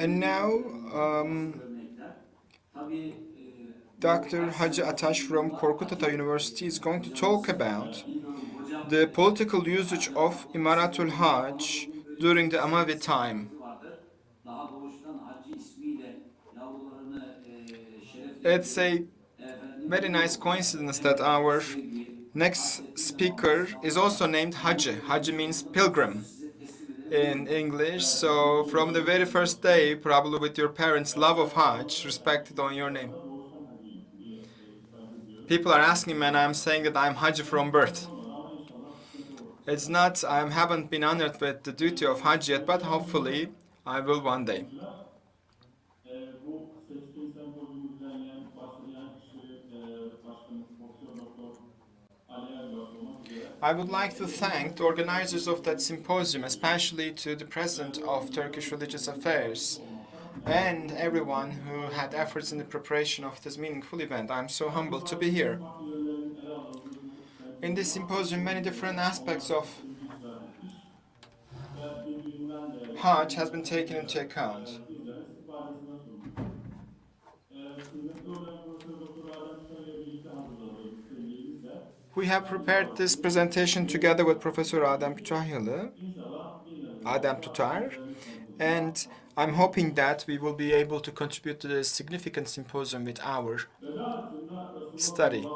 And now, Dr. Hajj Ataş from Korkut University is going to talk about the political usage of Imaratul Hajj during the Umayyad time. It's a very nice coincidence that our next speaker is also named Hajj. Hajj means pilgrim in English, so from the very first day, probably with your parents' love of Hajj respected on your name. People are asking me and I'm saying that I'm Hajj from birth. It's not, I haven't been honored with the duty of Hajj yet, but hopefully I will one day. I would like to thank the organizers of that symposium, especially to the President of Turkish Religious Affairs and everyone who had efforts in the preparation of this meaningful event. I'm so humbled to be here. In this symposium, many different aspects of Hajj has been taken into account. We have prepared this presentation together with Professor Adem Tutar, and I'm hoping that we will be able to contribute to this significant symposium with our study.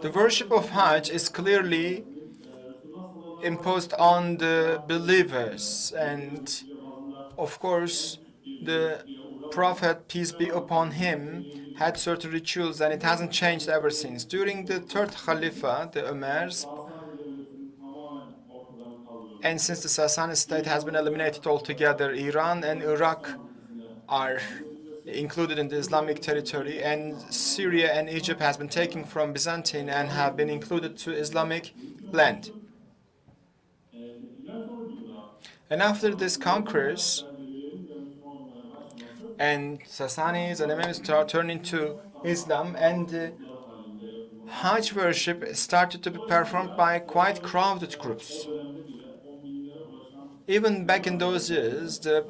The worship of Hajj is clearly imposed on the believers, and of course the Prophet, peace be upon him, had certain rituals and it hasn't changed ever since. During the third Khalifa, the Umars, and since the Sassanid state has been eliminated altogether, Iran and Iraq are included in the Islamic territory, and Syria and Egypt has been taken from Byzantine and have been included to Islamic land. And after this conquers, and Sassanids and Umayyads turned into Islam, and Hajj worship started to be performed by quite crowded groups. Even back in those years, the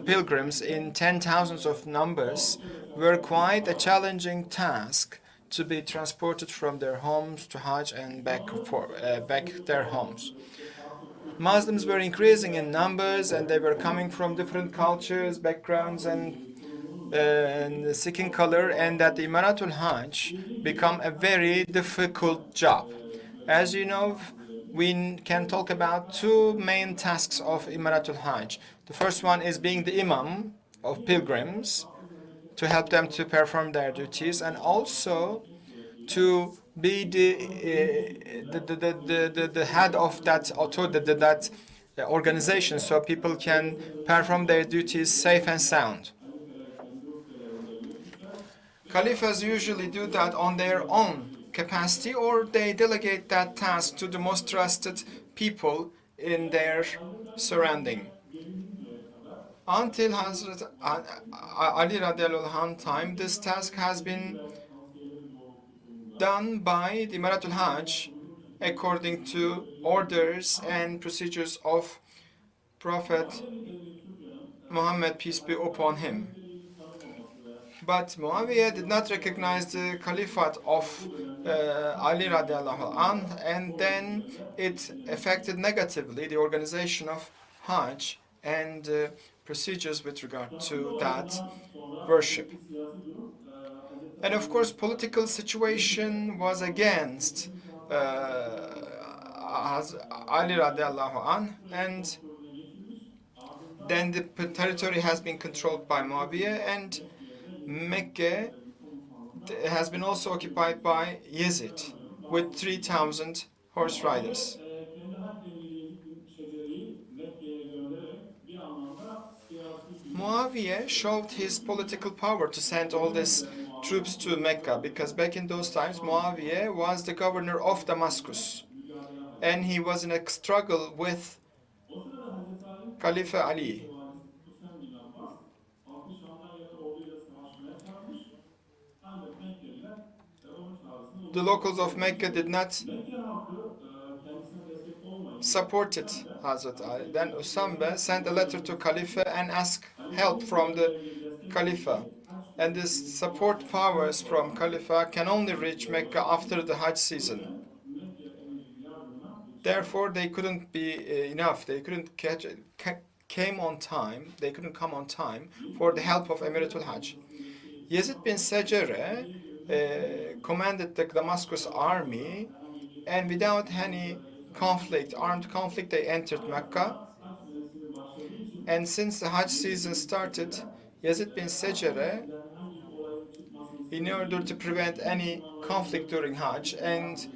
pilgrims in 10,000s of numbers were quite a challenging task to be transported from their homes to Hajj and back their homes. Muslims were increasing in numbers, and they were coming from different cultures, backgrounds, and seeking color, and that the Imaratul Hajj become a very difficult job. As you know, we can talk about two main tasks of Imaratul Hajj. The first one is being the imam of pilgrims, to help them to perform their duties, and also to be the head of that authority, that organization, so people can perform their duties safe and sound. Caliphs usually do that on their own capacity, or they delegate that task to the most trusted people in their surrounding. Until Hazrat Ali radiallahu anh time, this task has been done by the Imaratul Hajj according to orders and procedures of Prophet Muhammad, peace be upon him. But Muawiya did not recognize the caliphate of Ali radiallahu anh, and then it affected negatively the organization of Hajj and procedures with regard to that worship. And of course, political situation was against Ali radiallahu anh, and then the territory has been controlled by Muawiyah, and Mecca has been also occupied by Yazid with 3,000 horse riders. Muawiyah showed his political power to send all these troops to Mecca, because back in those times Muawiyah was the governor of Damascus, and he was in a struggle with Caliph Ali. the locals of Mecca did not support Hazrat Ali. Then Usama sent a letter to Khalifa and asked help from the Khalifa. And this support powers from Khalifa can only reach Mecca after the Hajj season. Therefore, they couldn't be enough. They couldn't came on time. They couldn't come on time for the help of Emiratul Hajj. Yazid bin Secere commanded the Damascus army, and without any armed conflict, they entered Mecca. And since the Hajj season started, Yazid bin Secere, in order to prevent any conflict during Hajj and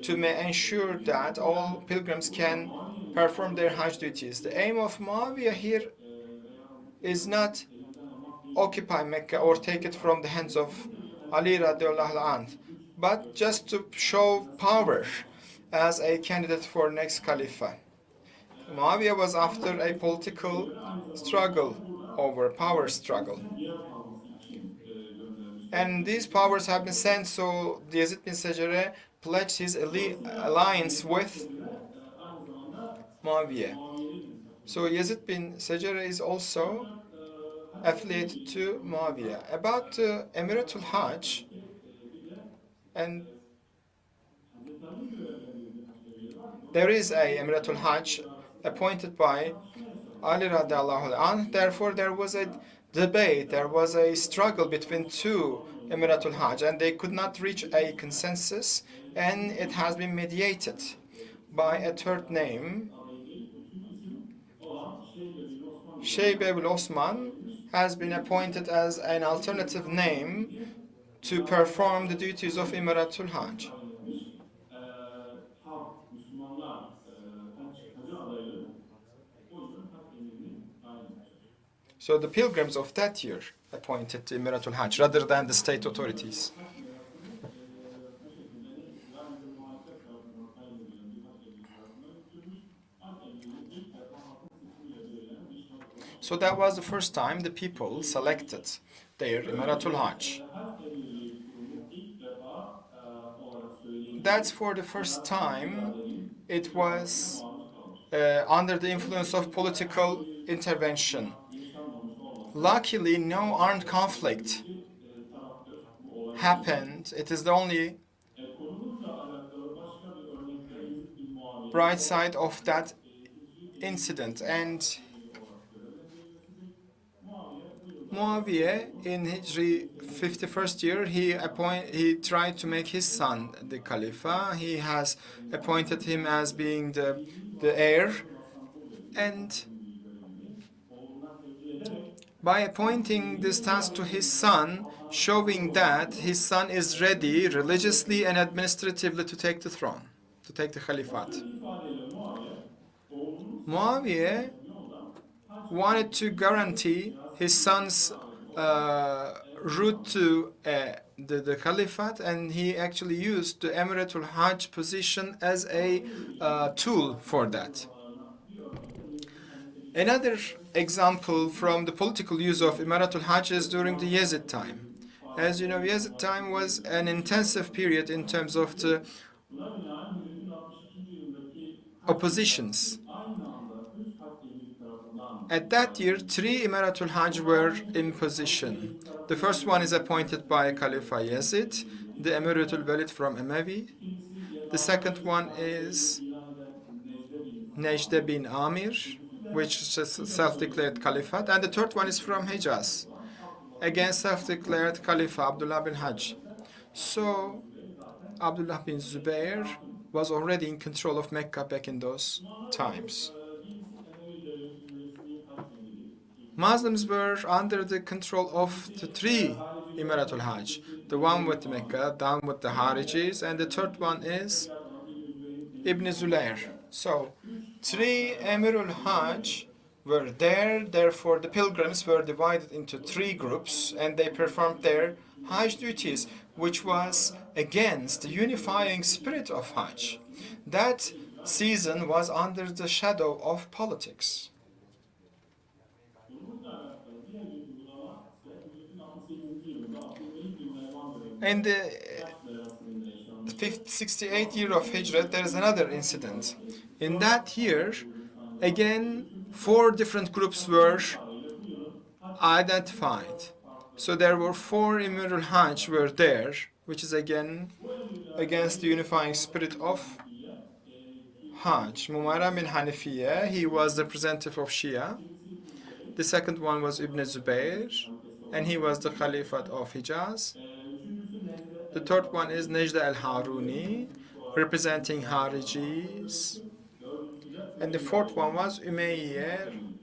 to ensure that all pilgrims can perform their Hajj duties. The aim of Muawiyah here is not occupy Mecca or take it from the hands of Ali radiallahu anhu, but just to show power as a candidate for next Khalifa. Muawiyah was after a political struggle over power struggle. And these powers have been sent, so Yazid bin Secere pledged his alliance with Muawiyah. So Yazid bin Secere is also affiliated to Muawiyah. About Emiratul Hajj, and there is a Emiratul Hajj appointed by Ali radiallahu anhu. Therefore, there was a debate, there was a struggle between two Emiratul Hajj, and they could not reach a consensus, and it has been mediated by a third name. Sheikh Osman has been appointed as an alternative name to perform the duties of Emiratul Hajj. So the pilgrims of that year appointed the Emiratul Hajj rather than the state authorities. So that was the first time the people selected their Emiratul Hajj. That's for the first time it was under the influence of political intervention. Luckily, no armed conflict happened. It is the only bright side of that incident. And Muawiyah, in Hijri 51st year, he tried to make his son the Khalifa. He has appointed him as being the heir, and by appointing this task to his son, showing that his son is ready religiously and administratively to take the throne, to take the Caliphate. Muawiyah wanted to guarantee his son's route to the Caliphate, and he actually used the Emiratul Hajj position as a tool for that. Another example from the political use of Emiratul Hajj is during the Yazid time. As you know, Yazid time was an intensive period in terms of the oppositions. At that year, 3 Emiratul Hajj were in position. The first one is appointed by Khalifa Yazid, the Emiratul Walid from Umayyad. The second one is Najd bin Amir, which is a self-declared caliphate, and the third one is from Hijaz, again self-declared Caliph Abdullah bin Hajj. So Abdullah bin Zubair was already in control of Mecca back in those times. Muslims were under the control of the 3 Emiratul Hajj, the one with Mecca, the one with the Harijis, and the third one is Ibn Zulair. So 3 Emirul Hajj were there, therefore the pilgrims were divided into 3 groups, and they performed their Hajj duties, which was against the unifying spirit of Hajj. That season was under the shadow of politics. In 68th year of Hijrat, there is another incident. In that year, again, 4 different groups were identified. So there were 4 Emirul Hajj were there, which is again against the unifying spirit of Hajj. Mumarram bin Hanafiya, he was the representative of Shia. The second one was Ibn Zubayr, and he was the Khalifat of Hijaz. The third one is Nejda al-Haruni, representing Harijis. And the fourth one was Umayyad,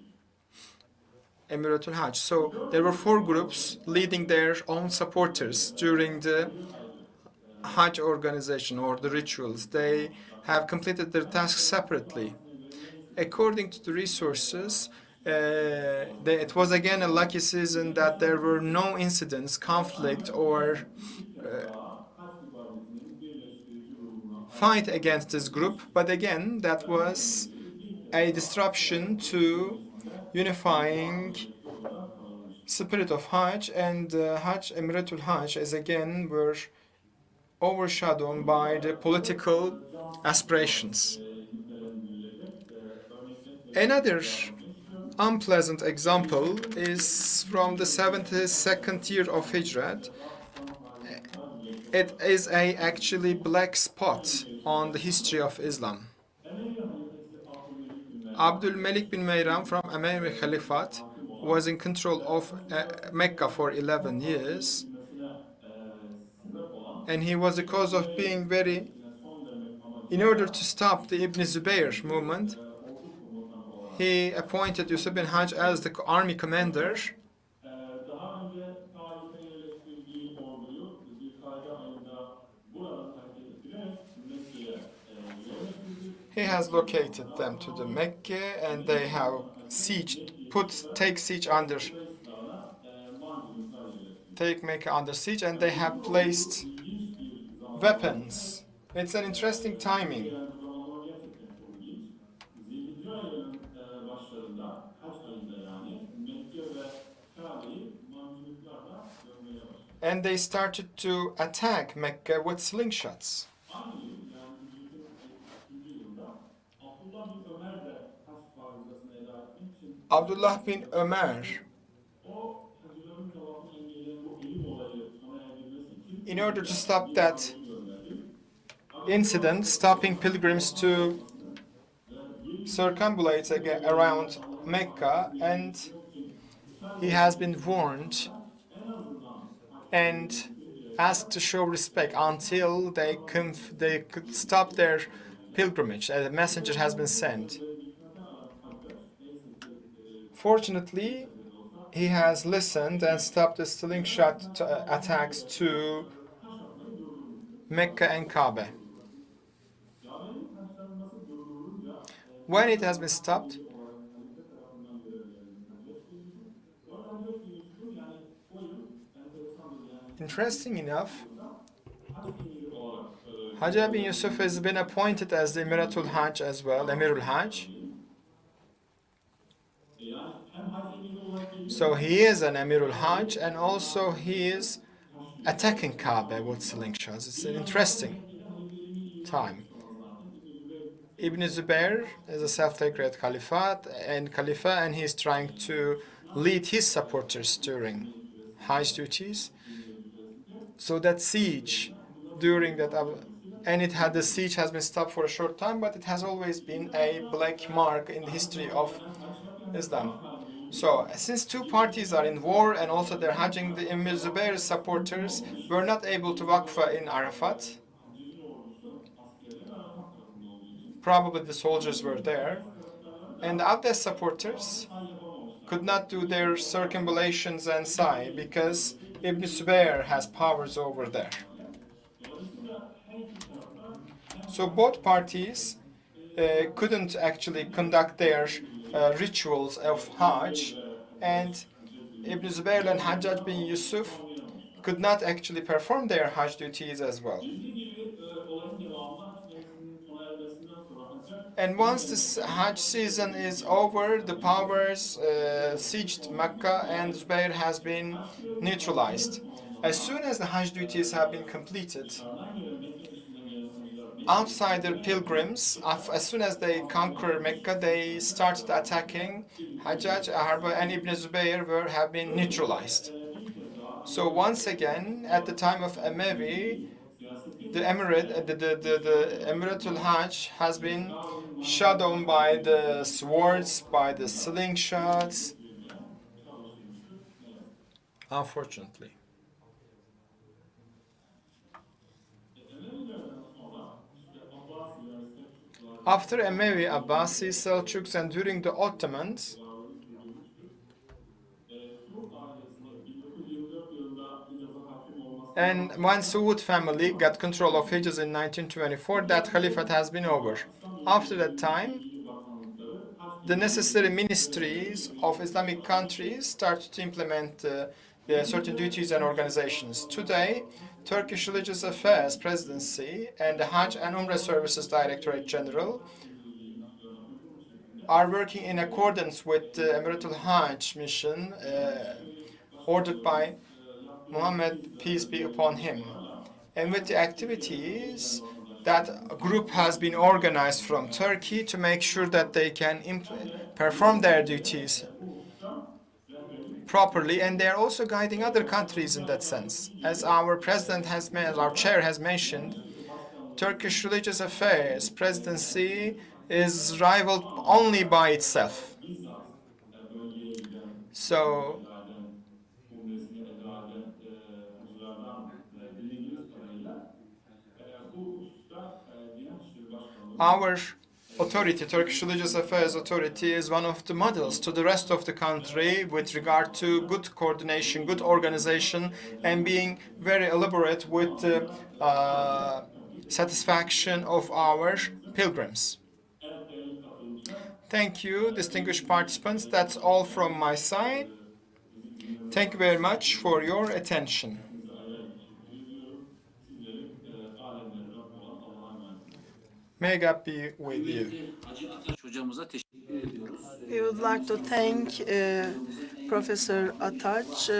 Emiratul Hajj. So there were 4 groups leading their own supporters during the Hajj organization or the rituals. They have completed their tasks separately. According to the resources, it was again a lucky season that there were no incidents, conflict, or fight against this group. But again, that was a disruption to unifying spirit of Hajj, and Hajj Emiratul Hajj is again were overshadowed by the political aspirations. Another unpleasant example is from the 72nd year of Hijrat. It is a actually black spot on the history of Islam. Abdul Malik bin Mayram from Umayyad Caliphate was in control of Mecca for 11 years, and he was the cause of being very, in order to stop the Ibn Zubayr movement, he appointed Yusuf bin Hajj as the army commander. He has located them to the Mecca, and they have take Mecca under siege, and they have placed weapons. It's an interesting timing. And they started to attack Mecca with slingshots. Abdullah bin Ömer, in order to stop that incident, stopping pilgrims to circumambulate around Mecca, and he has been warned and asked to show respect until they could stop their pilgrimage. A messenger has been sent. Fortunately, he has listened and stopped the slingshot attacks to Mecca and Kaaba. When it has been stopped, interesting enough, Hajj bin Yusuf has been appointed as the Emiratul Hajj as well, Emirul Hajj. So he is an Emirul Hajj, and also he is attacking Kaaba with slingshots. It's an interesting time. Ibn Zubayr is a self-declared Khalifa, and he is trying to lead his supporters during Hajj duties. So that siege during that, and the siege has been stopped for a short time, but it has always been a black mark in the history of Islam. So, since 2 parties are in war and also they're hajjing, the Ibn Zubayr supporters were not able to waqfa in Arafat. Probably the soldiers were there. And the Abdes supporters could not do their circumambulations and sa'i because Ibn Zubayr has powers over there. So both parties couldn't actually conduct their rituals of Hajj, and Ibn Zubayr and Hajjaj bin Yusuf could not actually perform their Hajj duties as well. And once this Hajj season is over, the powers sieged Mecca, and Zubayr has been neutralized. As soon as the Hajj duties have been completed, outsider pilgrims, as soon as they conquer Mecca, they started attacking. Hajjaj, Harba, and Ibn Zubayr have been neutralized. So once again, at the time of Emevi, the Emiratul Hajj has been shot down by the swords, by the slingshots, unfortunately. After Emevi, Abbasi, Selçuks, and during the Ottomans, and when Saud family got control of Hijaz in 1924, that caliphate has been over. After that time, the necessary ministries of Islamic countries started to implement certain duties and organizations. Today, Turkish Religious Affairs Presidency and the Hajj and Umrah Services Directorate General are working in accordance with the Emiratul Hajj mission ordered by Muhammad, peace be upon him. And with the activities, that group has been organized from Turkey to make sure that they can perform their duties properly, and they are also guiding other countries in that sense. As our president has, our chair has mentioned, Turkish Religious Affairs Presidency is rivaled only by itself. So our authority, Turkish Religious Affairs Authority, is one of the models to the rest of the country with regard to good coordination, good organization, and being very elaborate with the satisfaction of our pilgrims. Thank you, distinguished participants. That's all from my side. Thank you very much for your attention. May God be with you. We would like to thank Professor Ataş.